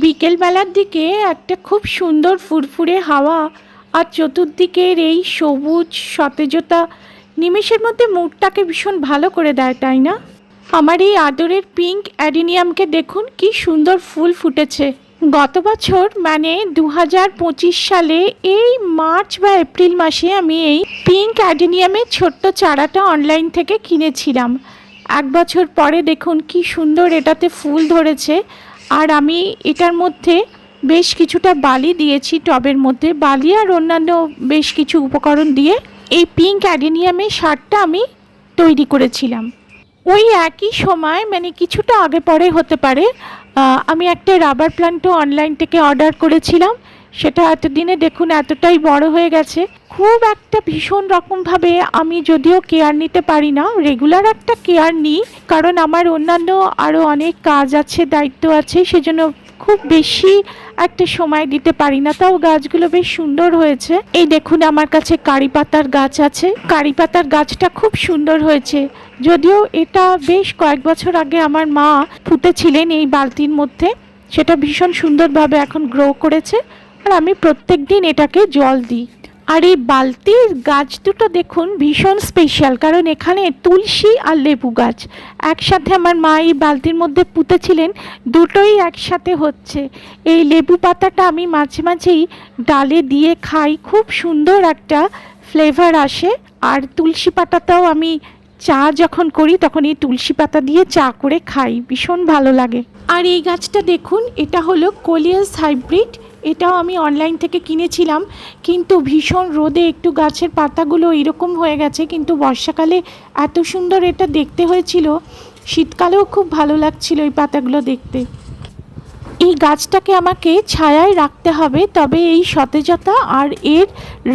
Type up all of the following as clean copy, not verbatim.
বিকেলবেলার দিকে একটা খুব সুন্দর ফুরফুরে হাওয়া আর চতুর্দিকের এই সবুজ সতেজতা নিমেষের মধ্যে মুডটাকে ভীষণ ভালো করে দেয়, তাই না? আমার এই আদরের পিঙ্ক অ্যাডিনিয়ামকে দেখুন কি সুন্দর ফুল ফুটেছে। গত বছর মানে 2025 সালে এই মার্চ বা এপ্রিল মাসে আমি এই পিঙ্ক অ্যাডিনিয়ামের ছোট্ট চারাটা অনলাইন থেকে কিনেছিলাম। এক বছর পরে দেখুন কি সুন্দর এটাতে ফুল ধরেছে। আর আমি এটার মধ্যে বেশ কিছুটা বালি দিয়েছি, টবের মধ্যে বালি আর অন্যান্য বেশ কিছু উপকরণ দিয়ে এই পিঙ্ক অ্যাডেনিয়ামের সারটা আমি তৈরি করেছিলাম। ওই একই সময় মানে কিছুটা আগে পরে হতে পারে আমি একটা রাবার প্ল্যান্টও অনলাইন থেকে অর্ডার করেছিলাম। সেটা এতদিনে দেখুন এতটাই বড় হয়ে গেছে। খুব একটা ভীষণ রকমভাবে আমি যদিও কেয়ার নিতে পারি না, রেগুলার একটা কেয়ার নিই, কারণ আমার অন্যান্য আরও অনেক কাজ আছে, দায়িত্ব আছে, সেজন্য খুব বেশি একটা সময় দিতে পারি না। তাও গাছগুলো বেশ সুন্দর হয়েছে। এই দেখুন আমার কাছে কারি পাতার গাছ আছে, কারি পাতার গাছটা খুব সুন্দর হয়েছে। যদিও এটা বেশ কয়েক বছর আগে আমার মা পুঁতেছিলেন এই বালতির মধ্যে, সেটা ভীষণ সুন্দরভাবে এখন গ্রো করেছে। আর আমি প্রত্যেক দিন এটাকে জল দিই। আর এই বালতির গাছ দুটো দেখুন ভীষণ স্পেশাল, কারণ এখানে তুলসী আর লেবু গাছ একসাথে আমার মা এই বালতির মধ্যে পুঁতেছিলেন, দুটোই একসাথে হচ্ছে। এই লেবু পাতাটা আমি মাঝে মাঝেই ডালে দিয়ে খাই, খুব সুন্দর একটা ফ্লেভার আসে। আর তুলসী পাতাটাও আমি চা যখন করি তখন এই তুলসী পাতা দিয়ে চা করে খাই, ভীষণ ভালো লাগে। আর এই গাছটা দেখুন, এটা হলো কোলিয়াস হাইব্রিড। এটাও আমি অনলাইন থেকে কিনেছিলাম, কিন্তু ভীষণ রোদে একটু গাছের পাতাগুলো এরকম হয়ে গেছে, কিন্তু বর্ষাকালে এত সুন্দর এটা দেখতে হয়েছিল, শীতকালেও খুব ভালো লাগছিল এই পাতাগুলো দেখতে। এই গাছটাকে আমাকে ছায়ায় রাখতে হবে, তবে এই সতেজতা আর এর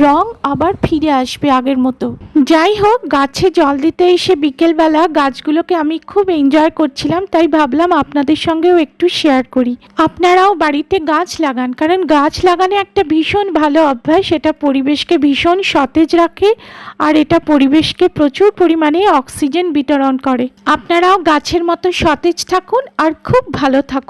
রং আবার ফিরে আসবে আগের মতো। যাই হোক, গাছে জল দিতে এসে বিকেলবেলা গাছগুলোকে আমি খুব এনজয় করছিলাম, তাই ভাবলাম আপনাদের সঙ্গেও একটু শেয়ার করি। আপনারাও বাড়িতে গাছ লাগান, কারণ গাছ লাগানো একটা ভীষণ ভালো অভ্যাস। এটা পরিবেশকে ভীষণ সতেজ রাখে আর এটা পরিবেশকে প্রচুর পরিমাণে অক্সিজেন বিতরণ করে। আপনারাও গাছের মতো সতেজ থাকুন আর খুব ভালো থাকুন।